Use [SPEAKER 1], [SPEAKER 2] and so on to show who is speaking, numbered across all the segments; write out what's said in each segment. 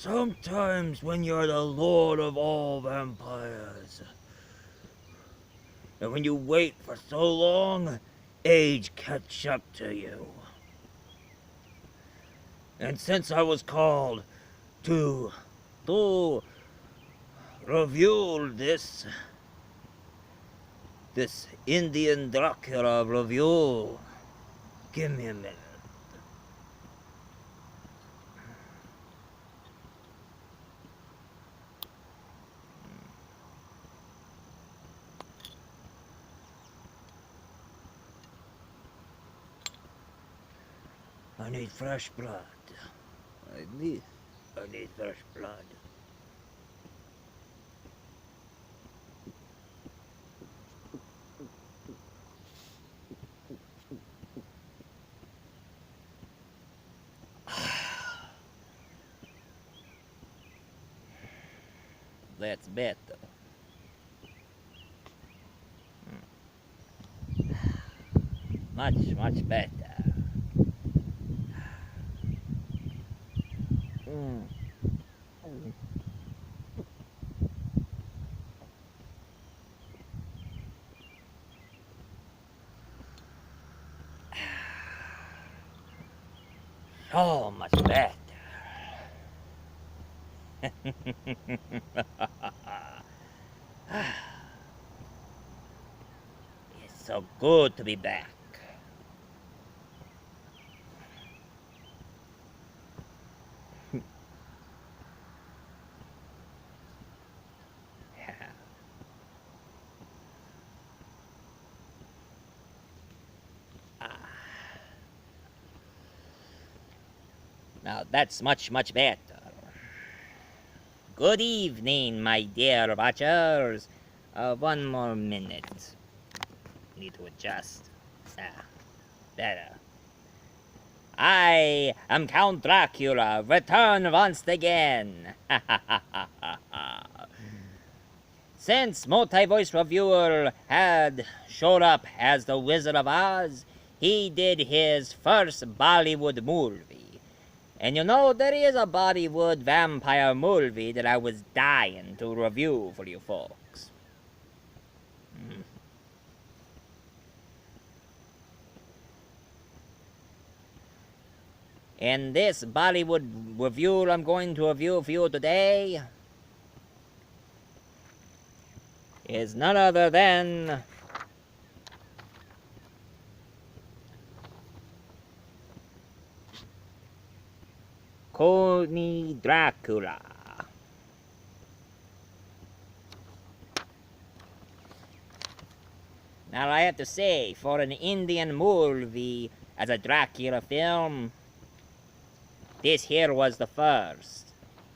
[SPEAKER 1] Sometimes when you're the lord of all vampires, and when you wait for so long, age catch up to you. And since I was called to review this Indian Dracula review, give me a minute. I need fresh blood. I need fresh blood. That's better. Much better. So much better. It's so good to be back. Now that's much better. Good evening, my dear watchers. One more minute. Need to adjust. Better. I am Count Dracula, return once again. Since Multi-Voice Reviewer had showed up as the Wizard of Oz, he did his first Bollywood movie. And you know, there is a Bollywood vampire movie that I was dying to review for you folks. And this Bollywood review I'm going to review for you today is none other than Khooni Dracula. Now I have to say, for an Indian movie as a Dracula film, this here was the first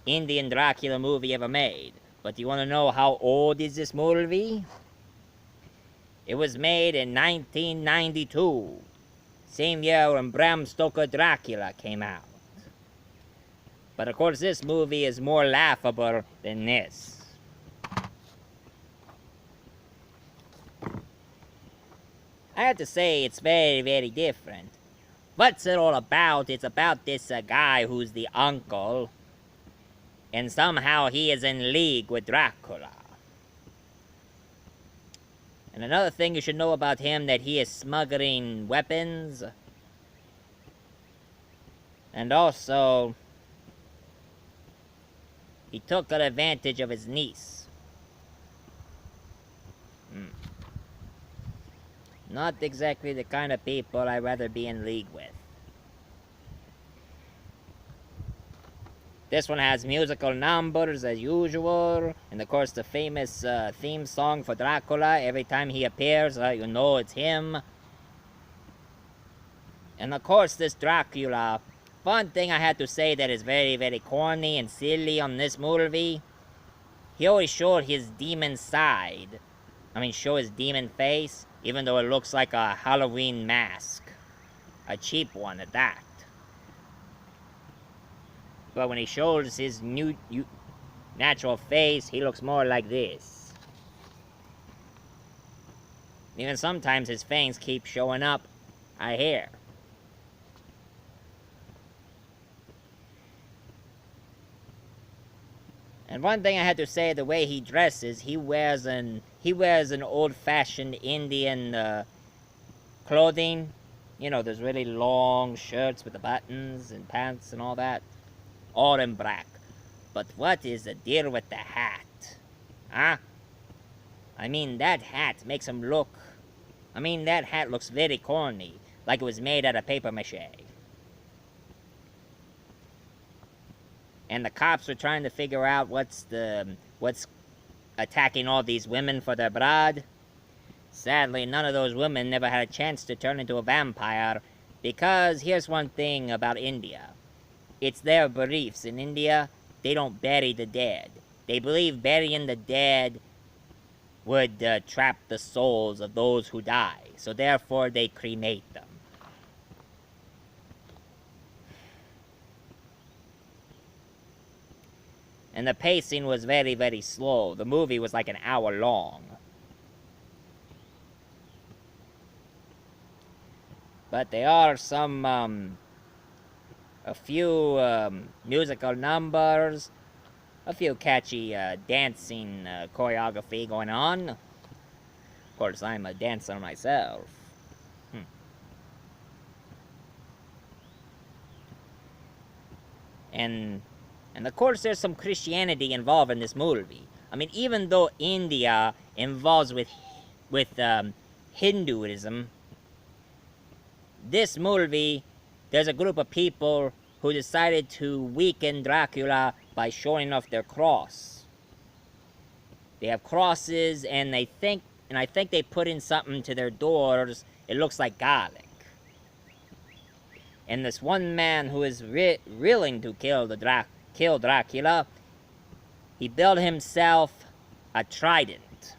[SPEAKER 1] Indian Dracula movie ever made. But do you want to know how old is this movie? It was made in 1992, same year when Bram Stoker Dracula came out. But of course this movie is more laughable than this. I have to say it's very different. What's it all about? It's about this guy who's the uncle, and somehow he is in league with Dracula. And another thing you should know about him, that he is smuggling weapons. And also, he took good advantage of his niece. Not exactly the kind of people I'd rather be in league with. This one has musical numbers as usual, and of course the famous theme song for Dracula. Every time he appears, you know it's him. And of course this Dracula, one thing I had to say that is very corny and silly on this movie, he always showed his demon side. I mean, show his demon face, even though it looks like a Halloween mask. A cheap one at that. But when he shows his natural face, he looks more like this. Even sometimes his fangs keep showing up, I hear. And one thing I had to say, the way he dresses, he wears an old-fashioned Indian clothing. You know, those really long shirts with the buttons and pants and all that. All in black. But what is the deal with the hat? Huh? I mean, that hat makes him look... I mean, that hat looks very corny. Like it was made out of paper mache. And the cops were trying to figure out what's attacking all these women for their blood. Sadly, none of those women never had a chance to turn into a vampire, because here's one thing about India. It's their beliefs. In India, they don't bury the dead. They believe burying the dead would trap the souls of those who die, so therefore they cremate them. And the pacing was very, very slow. The movie was like an hour long. But there are a few musical numbers, a few catchy dancing choreography going on. Of course, I'm a dancer myself. And of course, there's some Christianity involved in this movie. I mean, even though India involves with Hinduism, this movie, there's a group of people who decided to weaken Dracula by showing off their cross. They have crosses, and I think they put in something to their doors. It looks like garlic. And this one man who is willing to kill Dracula, he built himself a trident.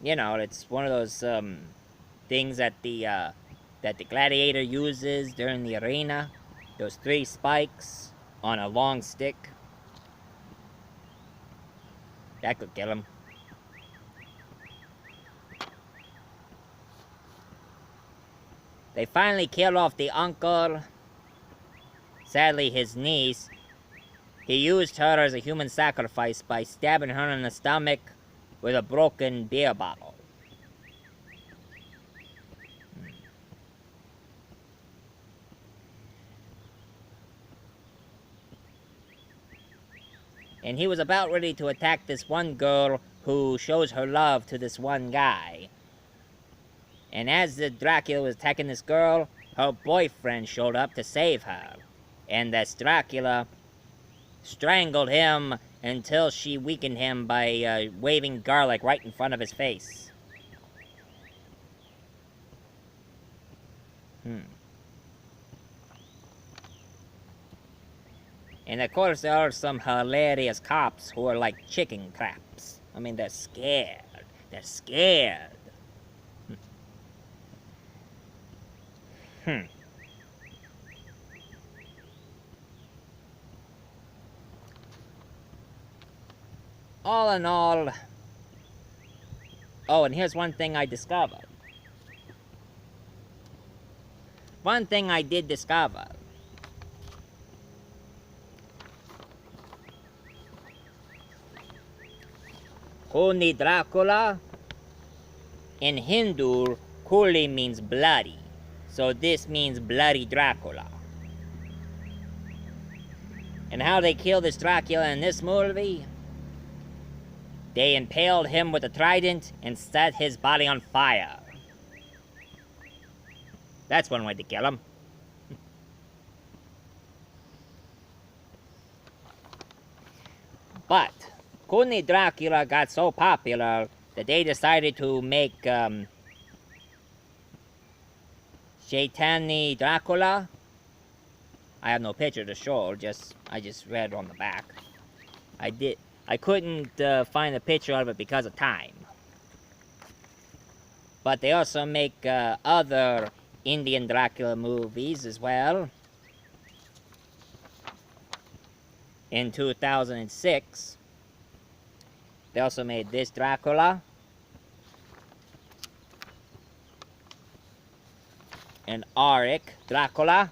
[SPEAKER 1] You know, it's one of those things that the gladiator uses during the arena. Those 3 spikes on a long stick. That could kill him. They finally killed off the uncle. Sadly, his niece. He used her as a human sacrifice by stabbing her in the stomach with a broken beer bottle. And he was about ready to attack this one girl who shows her love to this one guy. And as the Dracula was attacking this girl, her boyfriend showed up to save her. And this Dracula strangled him until she weakened him by waving garlic right in front of his face. And of course, there are some hilarious cops who are like chicken craps. I mean, they're scared. They're scared. All in all... Oh, and here's one thing I discovered. One thing I did discover. Khooni Dracula. In Hindu, Khooni means bloody. So this means bloody Dracula. And how they kill this Dracula in this movie? They impaled him with a trident and set his body on fire. That's one way to kill him. But Khooni Dracula got so popular that they decided to make Shaitani Dracula. I have no picture to show, I just read on the back. I couldn't find a picture of it because of time. But they also make other Indian Dracula movies as well. In 2006, they also made this Dracula. And Auric Dracula.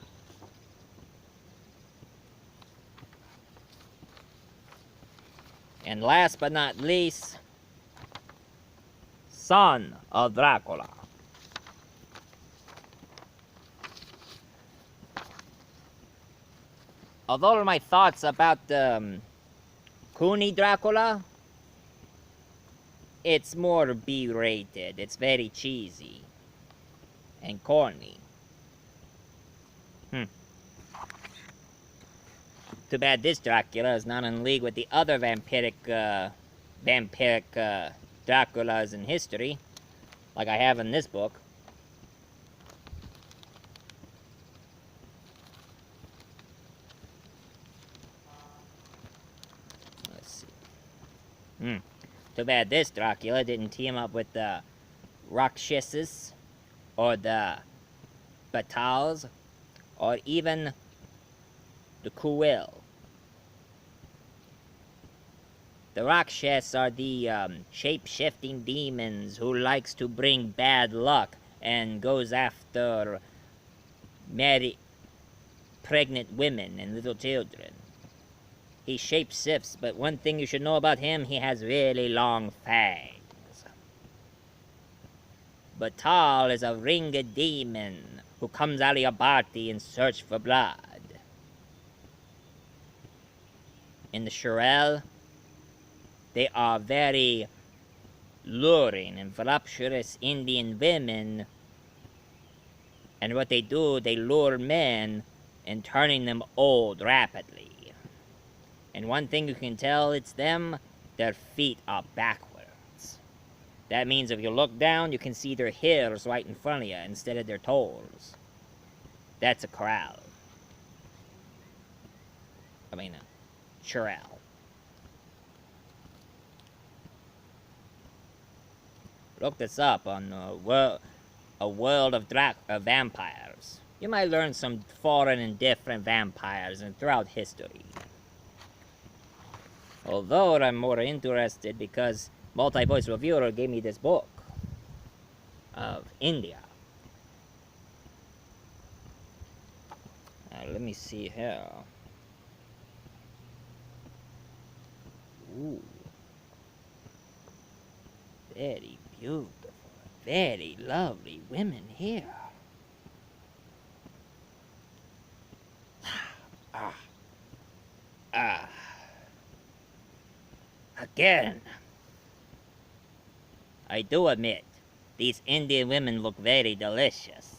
[SPEAKER 1] And last but not least, Son of Dracula. Although my thoughts about Khooni Dracula, it's more B-rated. It's very cheesy and corny. Too bad this Dracula is not in league with the other vampiric Draculas in history, like I have in this book. Let's see. Too bad this Dracula didn't team up with the Rakshasas, or the Batals, or even the Kuil. The Rakshas are the shape-shifting demons who likes to bring bad luck and goes after pregnant women and little children. He shape-shifts, but one thing you should know about him, he has really long fangs. Batal is a ringed demon who comes out of your body in search for blood. In the Shirel, they are very luring and voluptuous Indian women, and what they do, they lure men and turning them old rapidly. And one thing you can tell it's them, their feet are backwards. That means if you look down, you can see their hairs right in front of you instead of their toes. That's a corral. I mean, a churel. Look this up on a world of vampires. You might learn some foreign and different vampires and throughout history. Although I'm more interested because Multi-Voice Reviewer gave me this book of India. Let me see here. Ooh. Very beautiful. Very lovely women here. Again, I do admit, these Indian women look very delicious.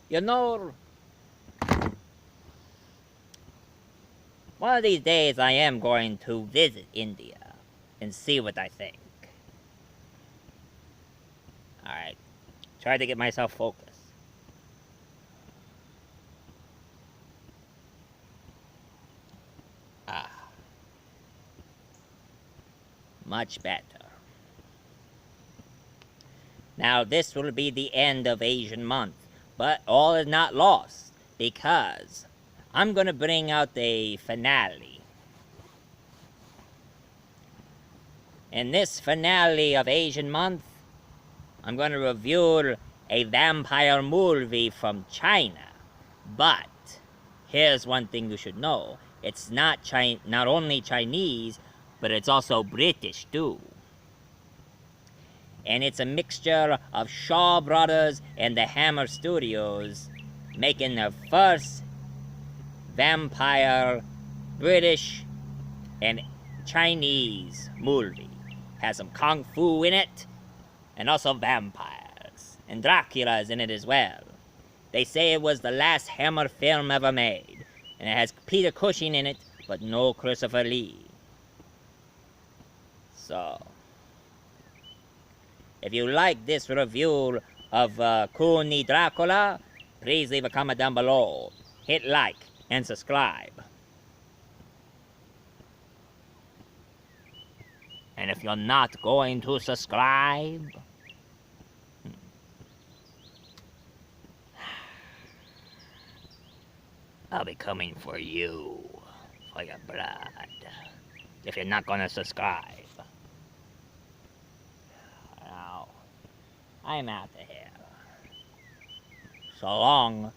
[SPEAKER 1] You know, one of these days I am going to visit India and see what I think. Alright, try to get myself focused. Much better. Now this will be the end of Asian Month, but all is not lost, because I'm gonna bring out a finale. In this finale of Asian Month, I'm gonna review a vampire movie from China. But here's one thing you should know. It's not only Chinese, but it's also British too. And it's a mixture of Shaw Brothers and the Hammer Studios making their first vampire British and Chinese movie. Has some kung fu in it, and also vampires. And Dracula is in it as well. They say it was the last Hammer film ever made, and it has Peter Cushing in it, but no Christopher Lee. So, if you like this review of Khooni Dracula, please leave a comment down below. Hit like and subscribe. And if you're not going to subscribe, I'll be coming for you, for your blood, if you're not going to subscribe. Now, I'm out of here. So long.